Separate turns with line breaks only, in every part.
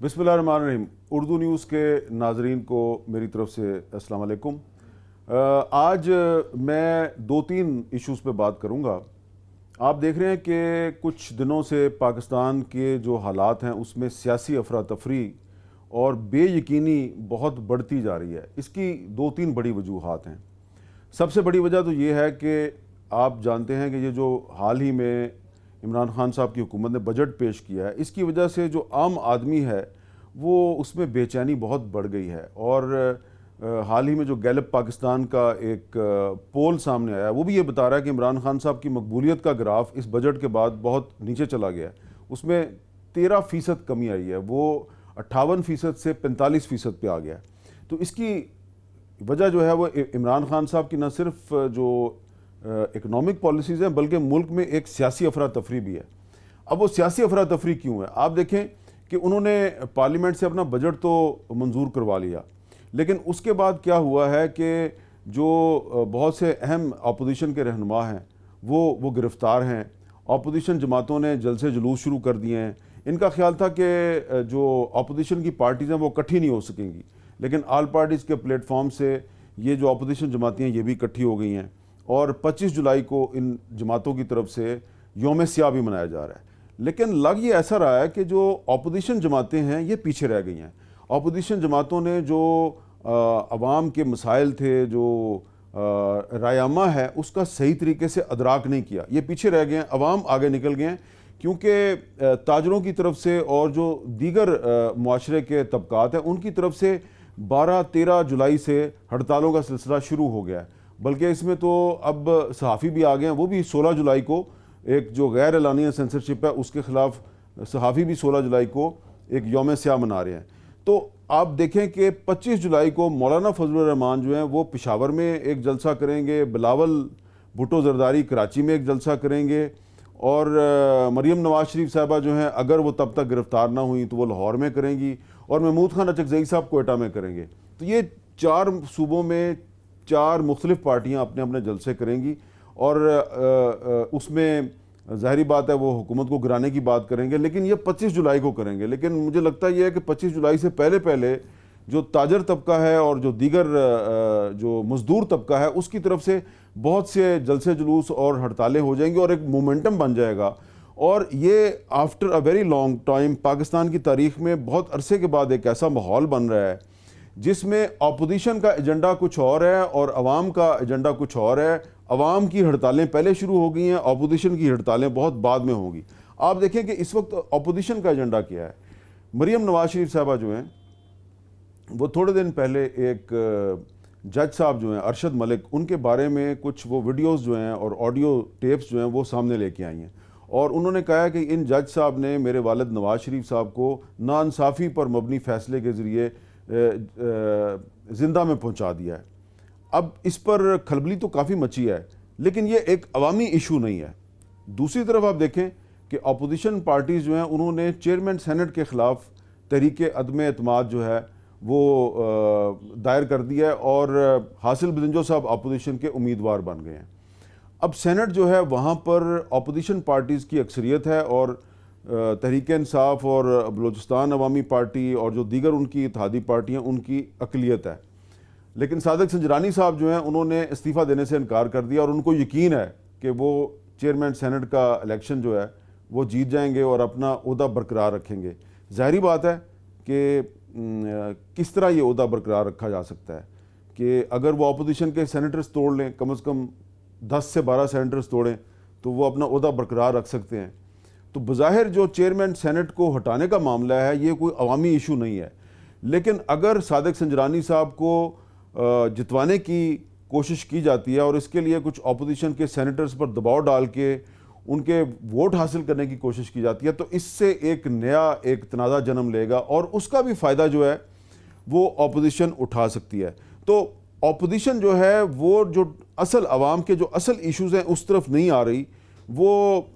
बिस्मिल्लाहिर्रहमानिर्रहीम। उर्दू न्यूज़ के नाजरीन को मेरी तरफ से अस्सलाम वालेकुम। आज मैं दो तीन इश्यूज़ पे बात करूँगा। आप देख रहे हैं कि कुछ दिनों से पाकिस्तान के जो हालात हैं उसमें सियासी अफरा तफरी और बेयकीनी बहुत बढ़ती जा रही है। इसकी दो तीन बड़ी वजूहात हैं। सबसे बड़ी वजह तो ये है कि आप जानते हैं कि ये जो हाल ही में इमरान खान साहब की हुकूमत ने बजट पेश किया है, इसकी वजह से जो आम आदमी है वो उसमें बेचैनी बहुत बढ़ गई है। और हाल ही में जो गैलप पाकिस्तान का एक पोल सामने आया वो भी ये बता रहा है कि इमरान खान साहब की मकबूलियत का ग्राफ इस बजट के बाद बहुत नीचे चला गया है। उसमें 13% कमी आई है, वो 58% से 45% पे आ गया है। तो इसकी वजह जो है वो इमरान खान साहब की न सिर्फ जो इकनॉमिक पॉलिसीज़ हैं बल्कि मुल्क में एक सियासी अफरा तफरी भी है। अब वो सियासी अफरा तफरी क्यों है? आप देखें कि उन्होंने पार्लियामेंट से अपना बजट तो मंजूर करवा लिया, लेकिन उसके बाद क्या हुआ है कि जो बहुत से अहम अपोजिशन के रहनुमा हैं वो गिरफ़्तार हैं। अपोजिशन जमातों ने जलसे जुलूस शुरू कर दिए हैं। इनका ख्याल था कि जो अपोजिशन की पार्टीज़ हैं वो इकट्ठी नहीं हो सकेंगी, लेकिन आल पार्टीज़ के प्लेटफॉर्म से ये जो अपोजिशन जमातें हैं ये भी इकट्ठी हो गई हैं और 25 जुलाई को इन जमातों की तरफ से यौम स्याह भी मनाया जा रहा है। लेकिन लग ये ऐसा रहा है कि जो अपोजिशन जमातें हैं ये पीछे रह गई हैं। अपोजिशन जमातों ने जो अवाम के मसाइल थे, जो रायामा है, उसका सही तरीके से अदराक नहीं किया। ये पीछे रह गए हैं, अवाम आगे निकल गए हैं, क्योंकि ताजरों की तरफ से और जो दीगर मुआशरे के तबकात हैं उनकी तरफ से 12-13 जुलाई से हड़तालों का सिलसिला शुरू हो गया है। बल्कि इसमें तो अब सहाफ़ी भी आ गए हैं, वो भी 16 जुलाई को एक जो गैर एलानिया सेंसरशिप है उसके ख़िलाफ़ सहाफ़ी भी 16 जुलाई को एक यौम स्याह मना रहे हैं। तो आप देखें कि 25 जुलाई को मौलाना फजलुर रहमान जो हैं वो पेशावर में एक जलसा करेंगे, बिलावल भुट्टो जरदारी कराची में एक जलसा करेंगे, और मरीम नवाज शरीफ साहबा जो हैं अगर वो तब तक गिरफ़्तार ना हुई तो वो लाहौर में करेंगी, और महमूद खान अचकज़ई साहब कोयटा में करेंगे। तो ये 4 सूबों में 4 मुख्तलिफ पार्टियाँ अपने अपने जलसे करेंगी और उसमें ज़ाहिरी बात है वो हुकूमत को गिराने की बात करेंगे, लेकिन ये 25 जुलाई को करेंगे। लेकिन मुझे लगता है ये है कि 25 जुलाई से पहले पहले जो ताजर तबका है और जो दीगर जो मजदूर तबका है उसकी तरफ से बहुत से जलसे जुलूस और हड़तालें हो जाएंगी और एक मोमेंटम बन जाएगा। और ये after a very long time Pakistan की तारीख में बहुत अरसे के बाद एक ऐसा माहौल बन रहा है जिसमें अपोजिशन का एजेंडा कुछ और है और अवाम का एजेंडा कुछ और है। अवाम की हड़तालें पहले शुरू हो गई हैं, अपोजिशन की हड़तालें बहुत बाद में होंगी। आप देखें कि इस वक्त अपोजिशन का एजेंडा क्या है। मरीम नवाज शरीफ साहबा जो हैं वो थोड़े दिन पहले एक जज साहब जो हैं अरशद मलिक, उनके बारे में कुछ वो वीडियोस जो हैं और ऑडियो टेप्स जो हैं वो सामने लेके आई हैं, और उन्होंने कहा है कि इन जज साहब ने मेरे वालिद नवाज शरीफ साहब को नाइंसाफ़ी पर मबनी फ़ैसले के ज़रिए ज़िंदा में पहुंचा दिया है। अब इस पर खलबली तो काफ़ी मची है, लेकिन ये एक अवामी इशू नहीं है। दूसरी तरफ आप देखें कि अपोजिशन पार्टीज़ जो हैं उन्होंने चेयरमैन सेनेट के ख़िलाफ़ तहरीक अदम एतमाद जो है वो दायर कर दिया है और हासिल बदिंजो साहब अपोजिशन के उम्मीदवार बन गए हैं। अब सेनेट जो है वहाँ पर अपोजिशन पार्टीज़ की अक्सरियत है और तहरीक इंसाफ और बलूचिस्तान अवामी पार्टी और जो दीगर उनकी इत्तेहादी पार्टियाँ उनकी अक़लियत है। लेकिन सादिक संजरानी साहब जो हैं उन्होंने इस्तीफ़ा देने से इनकार कर दिया और उनको यकीन है कि वो चेयरमैन सेनेट का इलेक्शन जो है वो जीत जाएंगे और अपना ओहदा बरकरार रखेंगे। ज़ाहिरी बात है कि किस तरह ये ओहदा बरकरार रखा जा सकता है कि अगर वो अपोजिशन के सेनेटर्स तोड़ लें, कम से कम 10 से 12 सेनेटर्स तोड़ें तो वो अपना ओहदा बरकरार रख सकते हैं। तो बज़ाहिर जो चेयरमैन सेनेट को हटाने का मामला है ये कोई अवामी इशू नहीं है, लेकिन अगर सादिक संजरानी साहब को जितवाने की कोशिश की जाती है और इसके लिए कुछ अपोजिशन के सेनेटर्स पर दबाव डाल के उनके वोट हासिल करने की कोशिश की जाती है तो इससे एक नया एक तनाज़ा जन्म लेगा और उसका भी फ़ायदा जो है वो अपोजिशन उठा सकती है। तो अपोजिशन जो है वो जो असल अवाम के जो असल इश्यूज़ हैं उस तरफ नहीं आ रही, वो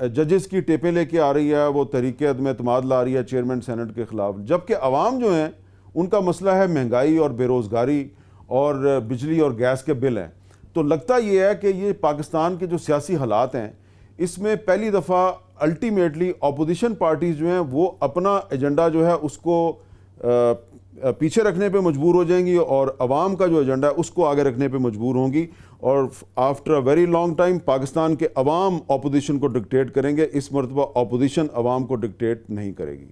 जजेस की टेपें लेके आ रही है, वो तहरीक अदम एतमाद ला रही है चेयरमैन सेनेट के ख़िलाफ़, जबकि अवाम जो हैं उनका मसला है महंगाई और बेरोज़गारी और बिजली और गैस के बिल हैं। तो लगता ये है कि ये पाकिस्तान के जो सियासी हालात हैं इसमें पहली दफ़ा अल्टीमेटली अपोजिशन पार्टीज़ जो हैं वो अपना एजेंडा जो है उसको पीछे रखने पे मजबूर हो जाएंगी और अवाम का जो एजेंडा है उसको आगे रखने पे मजबूर होंगी, और after a very long time Pakistan के अवाम अपोजिशन को डिक्टेट करेंगे। इस मरतबा अपोजिशन अवाम को डिक्टेट नहीं करेगी।